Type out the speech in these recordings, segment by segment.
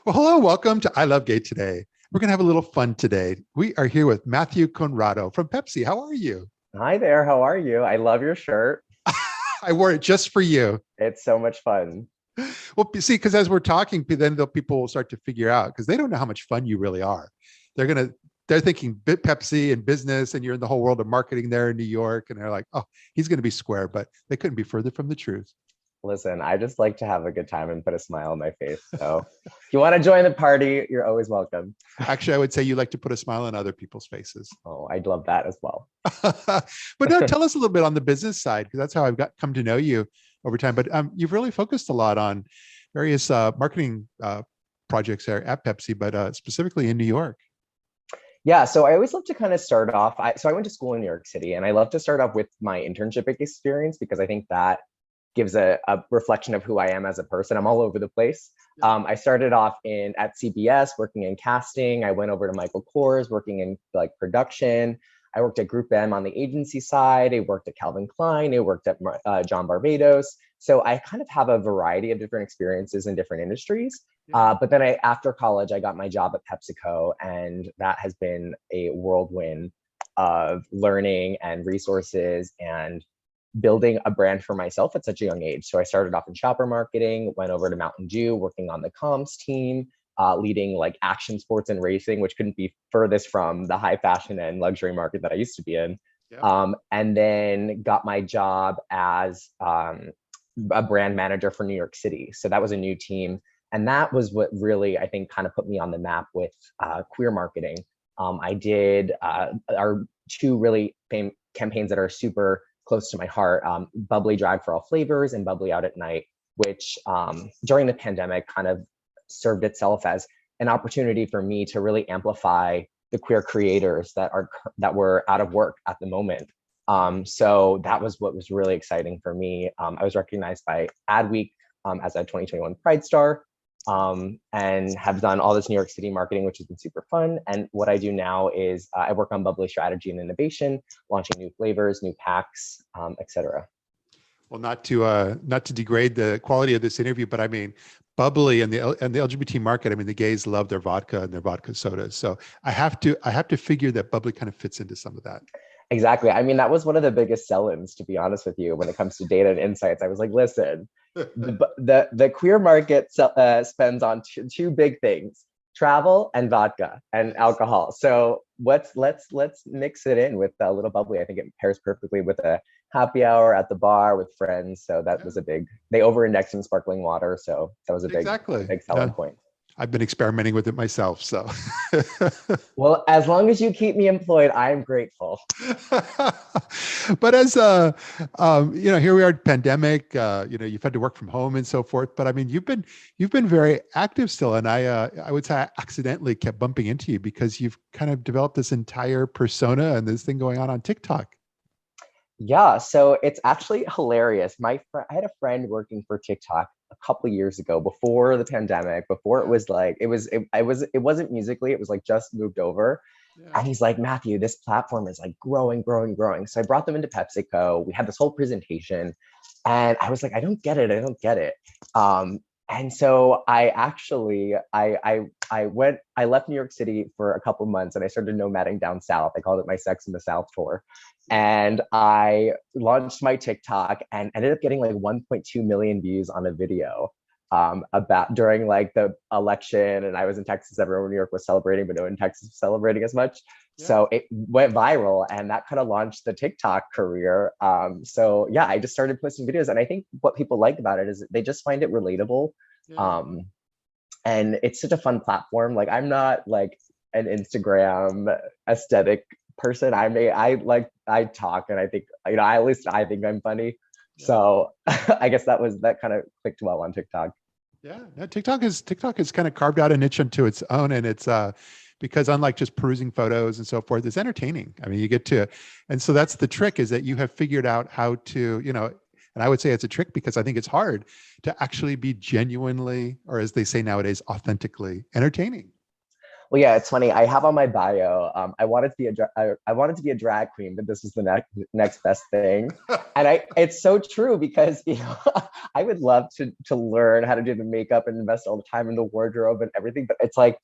Well, hello, welcome to I Love Gay today. We're going to have a little fun today. We are here with Matthew Conrado from Pepsi. How are you? Hi there, how are you? I love your shirt. I wore it just for you. It's so much fun. Well, see, because as we're talking, then the people will start to figure out because they don't know how much fun you really are. They're gonna they're thinking bit Pepsi and business, and you're in the whole world of marketing there in New York, and they're like, oh, he's going to be square, but they couldn't be further from the truth. Listen, I just like to have a good time and put a smile on my face. So if you want to join the party, you're always welcome. Actually, I would say you like to put a smile on other people's faces. Oh, I'd love that as well. But no, tell us a little bit on the business side, because that's how I've got come to know you over time. But you've really focused a lot on various marketing projects there at Pepsi, but specifically in New York. Yeah, so I always love to kind of start off. So I went to school in New York City, and I love to start off with my internship experience because I think that gives a reflection of who I am as a person. I'm all over the place. I started off in at CBS working in casting. I went over to Michael Kors working in like production. I worked at Group M on the agency side. I worked at Calvin Klein. I worked at John Barbados. So I kind of have a variety of different experiences in different industries. But then after college, I got my job at PepsiCo, and that has been a whirlwind of learning and resources and building a brand for myself at such a young age. So I started off in shopper marketing, went over to Mountain Dew, working on the comms team, leading like action sports and racing, which couldn't be furthest from the high fashion and luxury market that I used to be in. And then got my job as a brand manager for New York City. So that was a new team. And that was what really, I think, kind of put me on the map with queer marketing. I did our two really campaigns that are super close to my heart, Bubbly Drag for All Flavors and Bubbly Out at Night, which during the pandemic kind of served itself as an opportunity for me to really amplify the queer creators that were out of work at the moment. So that was what was really exciting for me. I was recognized by Adweek as a 2021 Pride Star, and have done all this New York City marketing, which has been super fun. And what I do now is I work on bubbly strategy and innovation, launching new flavors, new packs, etc. Well, not to degrade the quality of this interview, but I mean, bubbly and the LGBT market. I mean, the gays love their vodka and their vodka sodas. So I have to figure that bubbly kind of fits into some of that. Exactly. I mean, that was one of the biggest sell-ins, to be honest with you, when it comes to data and insights. I was like, listen, the queer market spends on two big things: travel and vodka and alcohol. So let's mix it in with a little bubbly. I think it pairs perfectly with a happy hour at the bar with friends. So that was a big. They over-indexed in sparkling water, so that was Exactly. a big selling point. I've been experimenting with it myself. So, Well, as long as you keep me employed, I'm grateful. but as here we are, pandemic. You've had to work from home and so forth. But I mean, you've been very active still, and I would say I accidentally kept bumping into you because you've kind of developed this entire persona and this thing going on TikTok. Yeah, so it's actually hilarious. I had a friend working for TikTok a couple years ago before the pandemic, before it was like it wasn't Musically, it was like just moved over. Yeah. And he's like, Matthew, this platform is like growing, growing, growing. So I brought them into PepsiCo. We had this whole presentation, and I was like, I don't get it. I don't get it. And so I actually I left New York City for a couple months, and I started nomading down south. I called it my Sex in the South tour. And I launched my TikTok and ended up getting like 1.2 million views on a video about during like the election. And I was in Texas, everyone in New York was celebrating, but no one in Texas was celebrating as much. Yeah. So it went viral, and that kind of launched the TikTok career. So yeah, I just started posting videos, and I think what people like about it is they just find it relatable. Yeah. And it's such a fun platform. Like, I'm not like an Instagram aesthetic person. I talk, and I think, at least I think I'm funny. Yeah. So I guess that kind of clicked well on TikTok. Yeah, no, TikTok has kind of carved out a niche unto its own, and it's because unlike just perusing photos and so forth, it's entertaining. I mean, and so that's the trick, is that you have figured out how to, and I would say it's a trick because I think it's hard to actually be genuinely, or as they say nowadays, authentically entertaining. Well, yeah, it's funny. I have on my bio, I wanted to be I wanted to be a drag queen, but this was the next best thing. And it's so true because I would love to learn how to do the makeup and invest all the time in the wardrobe and everything. But it's like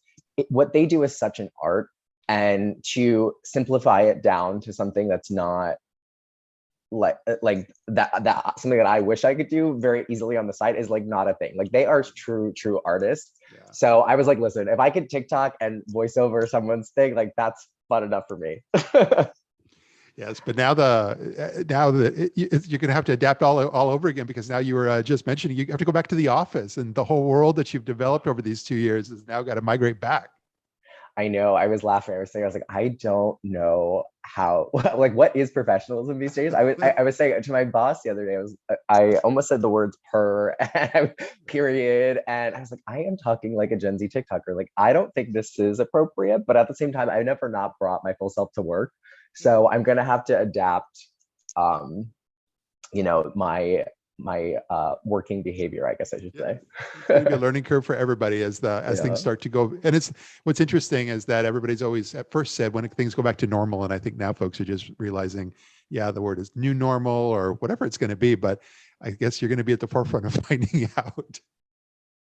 what they do is such an art, and to simplify it down to something that's not like that something that I wish I could do very easily on the side is like not a thing. Like they are true artists. Yeah. So I was like, listen, if I could TikTok and voice over someone's thing, like that's fun enough for me. Yes, but now you're going to have to adapt all over again, because now you were just mentioning you have to go back to the office, and the whole world that you've developed over these 2 years has now got to migrate back. I know. I was laughing. I was saying, I was like, I don't know how, like, what is professionalism these days? I was saying to my boss the other day, I almost said the words per and period. And I was like, I am talking like a Gen Z TikToker. Like, I don't think this is appropriate, but at the same time, I've never not brought my full self to work. So I'm going to have to adapt, my working behavior, I guess I should say. It's going to be a learning curve for everybody as things start to go. And what's interesting is that everybody's always at first said when things go back to normal, and I think now folks are just realizing, yeah, the word is new normal or whatever it's going to be, but I guess you're going to be at the forefront of finding out.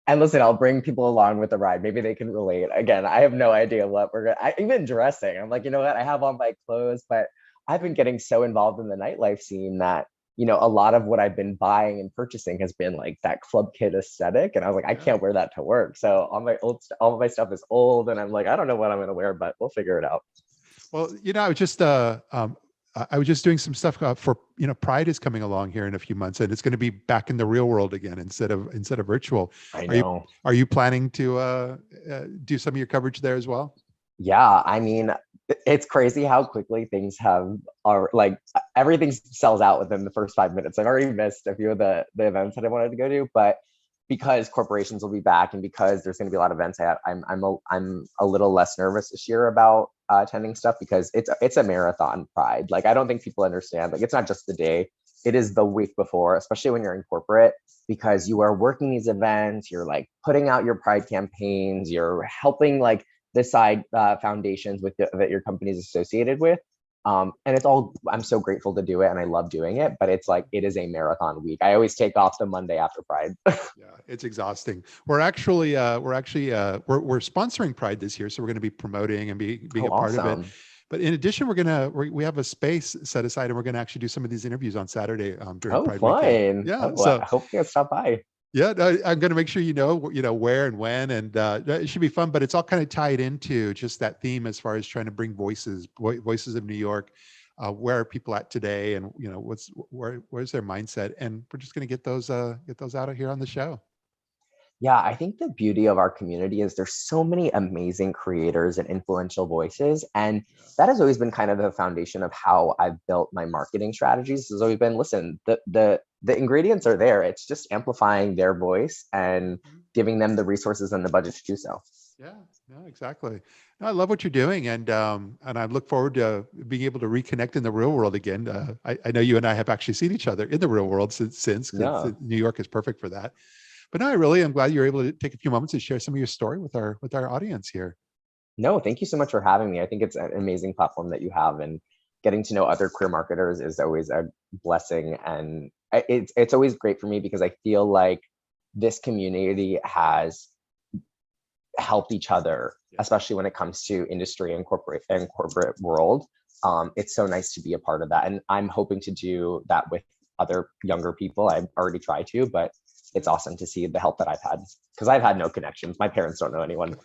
And listen, I'll bring people along with the ride. Maybe they can relate. Again, I have no idea what even dressing. I'm like, you know what? I have on my clothes, but I've been getting so involved in the nightlife scene that a lot of what I've been buying and purchasing has been like that club kid aesthetic. And I was like, I can't wear that to work. So all of my stuff is old, and I'm like, I don't know what I'm going to wear, but we'll figure it out. Well, I was just doing some stuff for, Pride is coming along here in a few months, and it's going to be back in the real world again instead of virtual. I know. Are you planning to do some of your coverage there as well? Yeah, I mean, it's crazy how quickly things are like everything sells out within the first 5 minutes. I've already missed a few of the events that I wanted to go to, but because corporations will be back and because there's going to be a lot of events, I'm a little less nervous this year about attending stuff, because it's a marathon Pride. Like I don't think people understand. Like it's not just the day; it is the week before, especially when you're in corporate, because you are working these events. You're like putting out your Pride campaigns. You're helping like decide foundations that your company is associated with. And it's all, I'm so grateful to do it and I love doing it, but it's like, it is a marathon week. I always take off the Monday after Pride. Yeah, it's exhausting. We're sponsoring Pride this year. So we're going to be promoting and being a part of it. But in addition, we have a space set aside, and we're going to actually do some of these interviews on Saturday during Pride weekend. Yeah. So I hope you guys stop by. Yeah, I'm going to make sure where and when, and it should be fun. But it's all kind of tied into just that theme as far as trying to bring voices of New York. Where are people at today, and where's their mindset? And we're just going to get those out of here on the show. Yeah, I think the beauty of our community is there's so many amazing creators and influential voices. And that has always been kind of the foundation of how I've built my marketing strategies. Has always been, listen, the ingredients are there. It's just amplifying their voice and giving them the resources and the budget to do so. Yeah, no, exactly. No, I love what you're doing. And I look forward to being able to reconnect in the real world again. I know you and I have actually seen each other in the real world since New York is perfect for that. But no, I really am glad you're able to take a few moments to share some of your story with our audience here. No, thank you so much for having me. I think it's an amazing platform that you have, and getting to know other queer marketers is always a blessing. And it's always great for me because I feel like this community has helped each other, especially when it comes to industry and corporate world. It's so nice to be a part of that. And I'm hoping to do that with other younger people. I've already tried to, but it's awesome to see the help that I've had, because I've had no connections. My parents don't know anyone.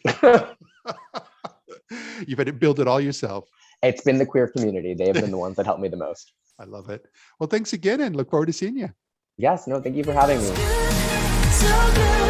You've had to build it all yourself. It's been the queer community. They have been the ones that helped me the most. I love it. Well, thanks again, and look forward to seeing you. Yes, no, thank you for having me. So good.